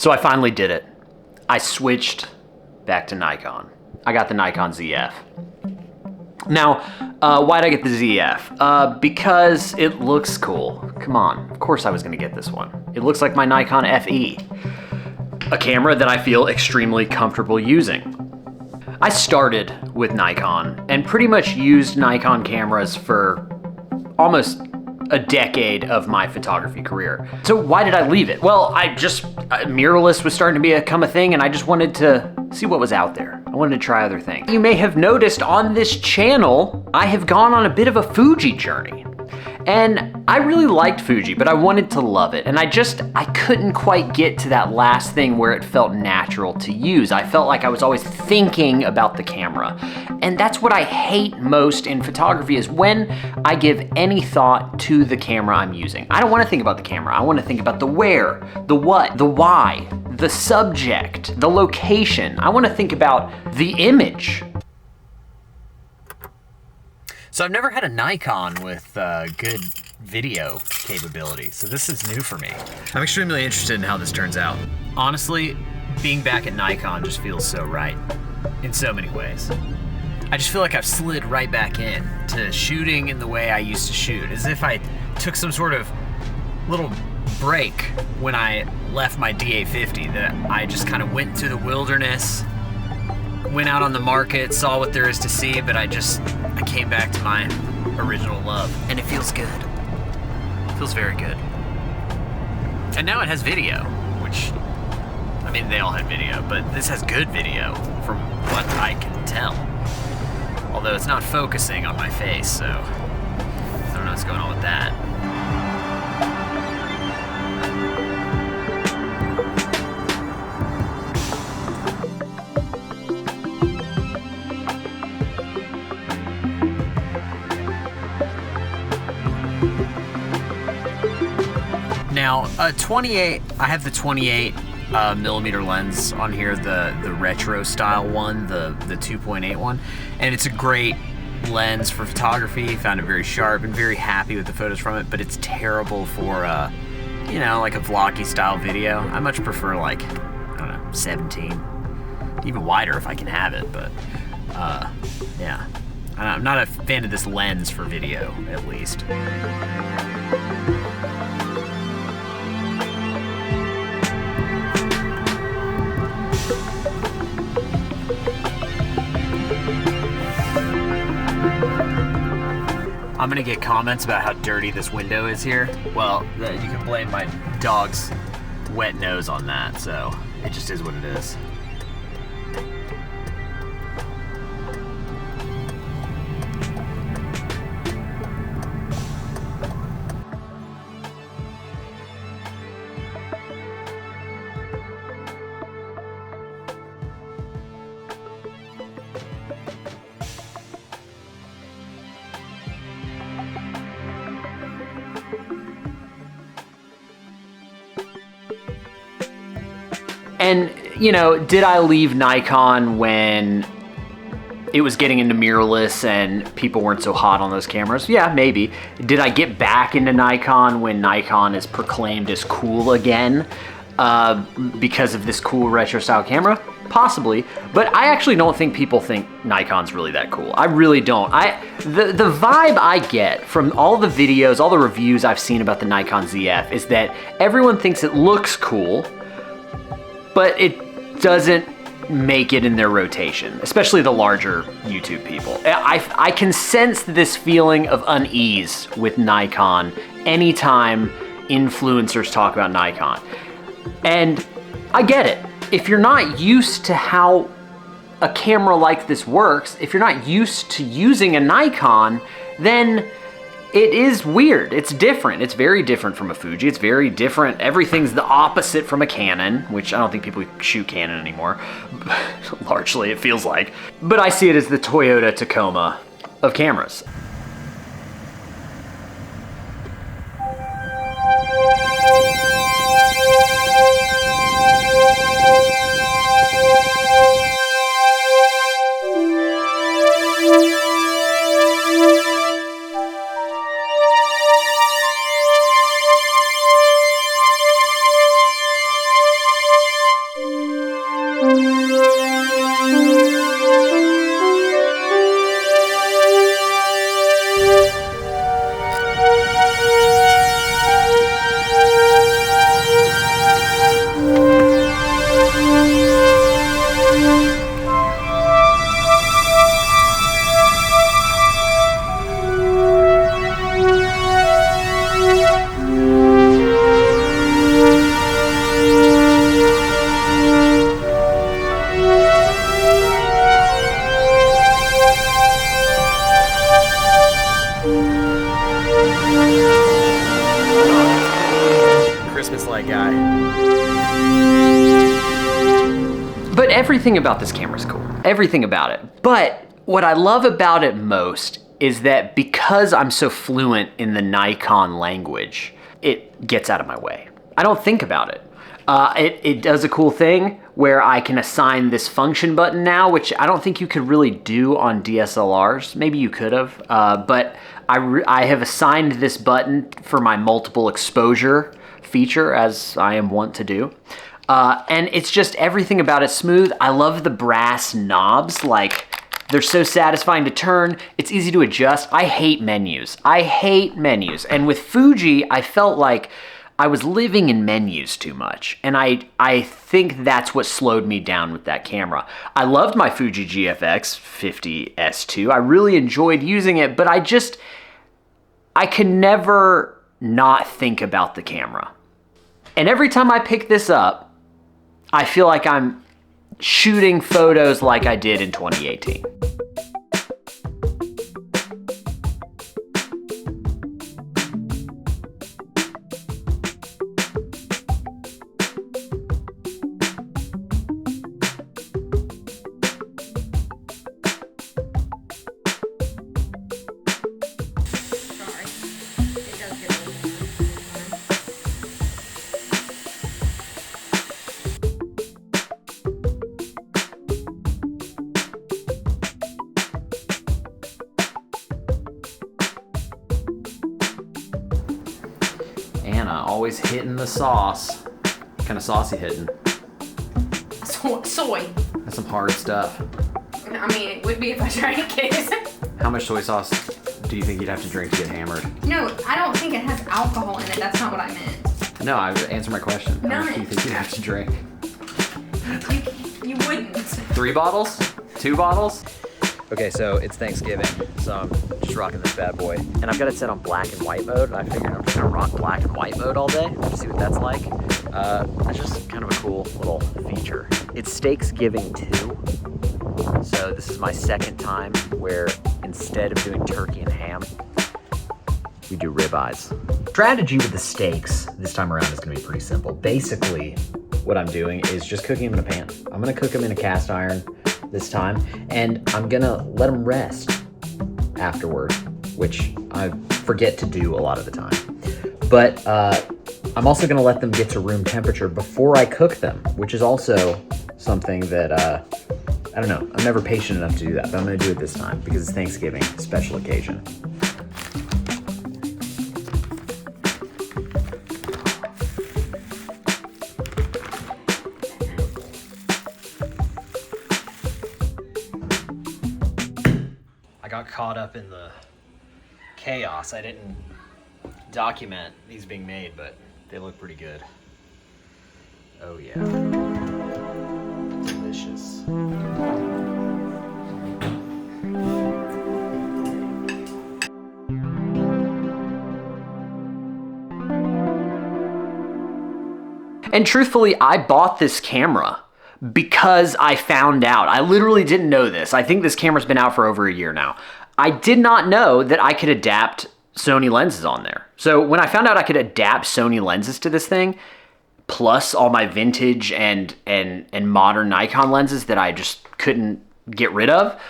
So I finally did it. I switched back to Nikon. I got the Nikon Zf. Now, why'd I get the Zf? Because it looks cool. Come on, of course I was gonna get this one. It looks like my Nikon FE, a camera that I feel extremely comfortable using. I started with Nikon and pretty much used Nikon cameras for almost a decade of my photography career. So why did I leave it? Well, mirrorless was starting to become a thing and I just wanted to see what was out there. I wanted to try other things. You may have noticed on this channel, I have gone on a bit of a Fuji journey. And I really liked Fuji, but I wanted to love it. And I couldn't quite get to that last thing where it felt natural to use. I felt like I was always thinking about the camera. And that's what I hate most in photography, is when I give any thought to the camera I'm using. I don't want to think about the camera. I want to think about the where, the what, the why, the subject, the location. I want to think about the image. So I've never had a Nikon with good video capability, so this is new for me. I'm extremely interested in how this turns out. Honestly, being back at Nikon just feels so right in so many ways. I just feel like I've slid right back in to shooting in the way I used to shoot, as if I took some sort of little break when I left my DA50, that I just kind of went to the wilderness, went out on the market, saw what there is to see, but I came back to my original love. And it feels good. It feels very good. And now it has video, which, I mean, they all had video, but this has good video from what I can tell. Although it's not focusing on my face, so I don't know what's going on with that. Now, I have the 28 millimeter lens on here, the retro style one, the 2.8 one, and it's a great lens for photography. Found it very sharp and very happy with the photos from it, but it's terrible for, you know, like a vloggy style video. I much prefer, like, I don't know, 17, even wider if I can have it, but yeah. I'm not a fan of this lens for video, at least. I'm gonna get comments about how dirty this window is here. Well, you can blame my dog's wet nose on that, so it just is what it is. And, you know, did I leave Nikon when it was getting into mirrorless and people weren't so hot on those cameras? Yeah, maybe. Did I get back into Nikon when Nikon is proclaimed as cool again because of this cool retro style camera? Possibly, but I actually don't think people think Nikon's really that cool. I really don't. The vibe I get from all the videos, all the reviews I've seen about the Nikon Zf is that everyone thinks it looks cool, but it doesn't make it in their rotation, especially the larger YouTube people. I can sense this feeling of unease with Nikon anytime influencers talk about Nikon. And I get it. If you're not used to how a camera like this works, if you're not used to using a Nikon, then it is weird. It's different. It's very different from a Fuji. It's very different. Everything's the opposite from a Canon, which I don't think people shoot Canon anymore. Largely, it feels like. But I see it as the Toyota Tacoma of cameras. This light guy. But everything about this camera is cool. Everything about it. But what I love about it most is that because I'm so fluent in the Nikon language, it gets out of my way. I don't think about it. It does a cool thing where I can assign this function button now, which I don't think you could really do on DSLRs. Maybe you could have, but I have assigned this button for my multiple exposure feature, as I am wont to do. And it's just everything about it smooth. I love the brass knobs, like they're so satisfying to turn. It's easy to adjust. I hate menus. And with Fuji, I felt like I was living in menus too much. And I think that's what slowed me down with that camera. I loved my Fuji GFX 50S2. I really enjoyed using it, but I can never not think about the camera. And every time I pick this up, I feel like I'm shooting photos like I did in 2018. Anna, always hitting the sauce. What kind of sauce you hitting? Soy. That's some hard stuff. I mean, it would be if I drank it. How much soy sauce do you think you'd have to drink to get hammered? No, I don't think it has alcohol in it. That's not what I meant. No, answer my question. How None. much do you think you'd have to drink? You wouldn't. 3 bottles? 2 bottles? Okay, so it's Thanksgiving, so I'm just rocking this bad boy. And I've got it set on black and white mode, and I figured I'm just gonna rock black and white mode all day, to see what that's like. It's just kind of a cool little feature. It's Steaksgiving too, so this is my second time where instead of doing turkey and ham, we do ribeyes. Strategy with the steaks this time around is gonna be pretty simple. Basically, what I'm doing is just cooking them in a pan. I'm gonna cook them in a cast iron this time, and I'm gonna let them rest afterward, which I forget to do a lot of the time. But I'm also gonna let them get to room temperature before I cook them, which is also something that, I don't know, I'm never patient enough to do that, but I'm gonna do it this time because it's Thanksgiving, special occasion. I got caught up in the chaos. I didn't document these being made, but they look pretty good. Oh yeah. Delicious. And truthfully, I bought this camera because I found out. I literally didn't know this. I think this camera's been out for over a year now. I did not know that I could adapt Sony lenses on there. So when I found out I could adapt Sony lenses to this thing, plus all my vintage and modern Nikon lenses that I just couldn't get rid of,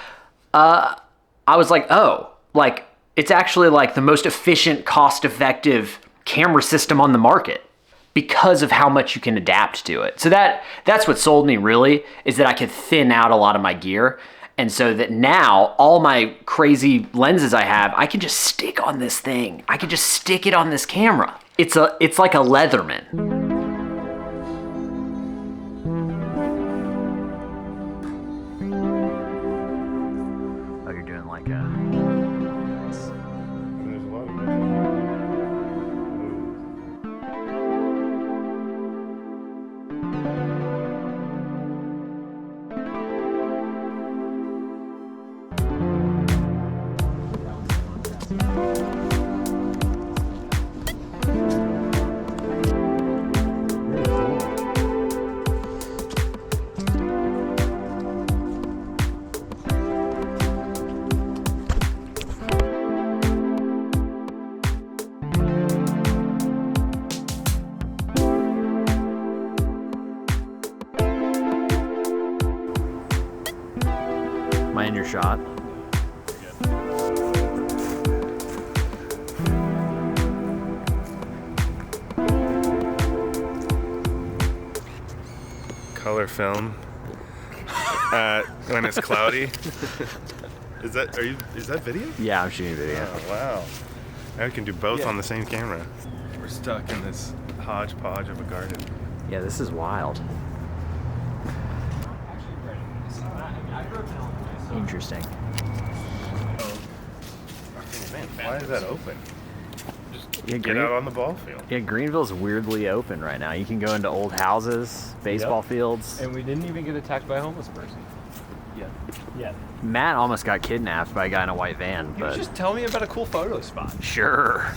I was like, oh, like it's actually like the most efficient, cost-effective camera system on the market, because of how much you can adapt to it. So that's what sold me really, is that I could thin out a lot of my gear. And so that now all my crazy lenses I have, I can just stick on this thing. I can just stick it on this camera. It's like a Leatherman. Oh, you're doing like a... Nice. There's a lot of your shot. Color film when it's cloudy. Is that video? Yeah, I'm shooting video. Oh, wow. Now we can do both on the same camera. We're stuck in this hodgepodge of a garden. Yeah, this is wild. Interesting. Man, why is that open? Yeah, Get out on the ball field. Yeah, Greenville's weirdly open right now. You can go into old houses, baseball fields. And we didn't even get attacked by a homeless person. Yeah. Matt almost got kidnapped by a guy in a white van, but Just tell me about a cool photo spot. sure.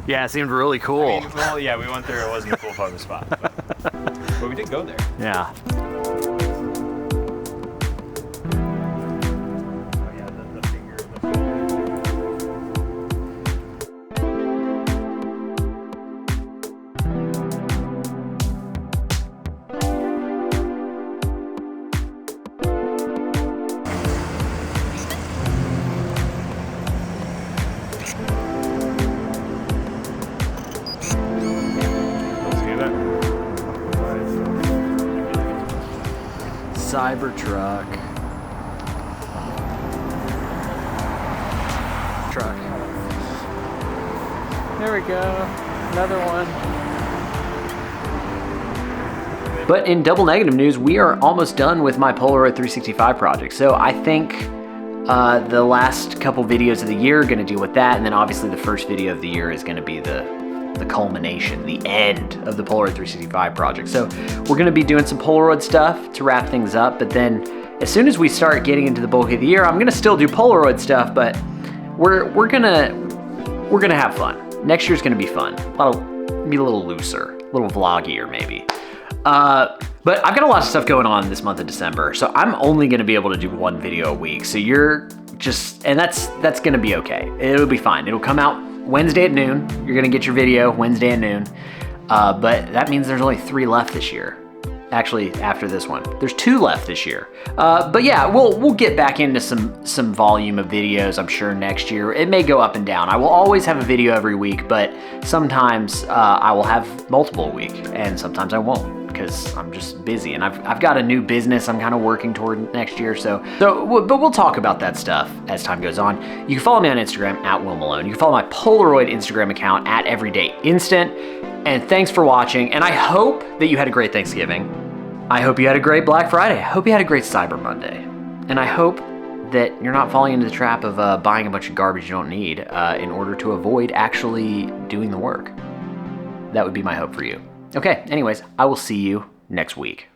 Yeah, it seemed really cool. I mean, well, yeah, we went there. It wasn't a cool photo spot, but we did go there. Yeah. Oh yeah, the finger. See that? Cybertruck. Truck. There we go. Another one. But in double negative news, we are almost done with my Polaroid 365 project. So I think the last couple videos of the year are going to deal with that. And then obviously the first video of the year is going to be the culmination, the end of the Polaroid 365 project. So we're going to be doing some Polaroid stuff to wrap things up. But then as soon as we start getting into the bulk of the year, I'm going to still do Polaroid stuff, but we're gonna have fun. Next year's gonna be fun. Be a little looser, a little vloggier maybe. But I've got a lot of stuff going on this month of December, so I'm only gonna be able to do one video a week. So and that's gonna be okay. It'll be fine. It'll come out Wednesday at noon. You're gonna get your video Wednesday at noon. But that means there's only 3 left this year. Actually, after this one, there's 2 left this year. But yeah, we'll get back into some volume of videos, I'm sure, next year. It may go up and down. I will always have a video every week, but sometimes I will have multiple a week, and sometimes I won't because I'm just busy. And I've got a new business I'm kind of working toward next year. But we'll talk about that stuff as time goes on. You can follow me on Instagram at Will Malone. You can follow my Polaroid Instagram account at EverydayInstant. And thanks for watching, and I hope that you had a great Thanksgiving. I hope you had a great Black Friday. I hope you had a great Cyber Monday. And I hope that you're not falling into the trap of buying a bunch of garbage you don't need in order to avoid actually doing the work. That would be my hope for you. Okay, anyways, I will see you next week.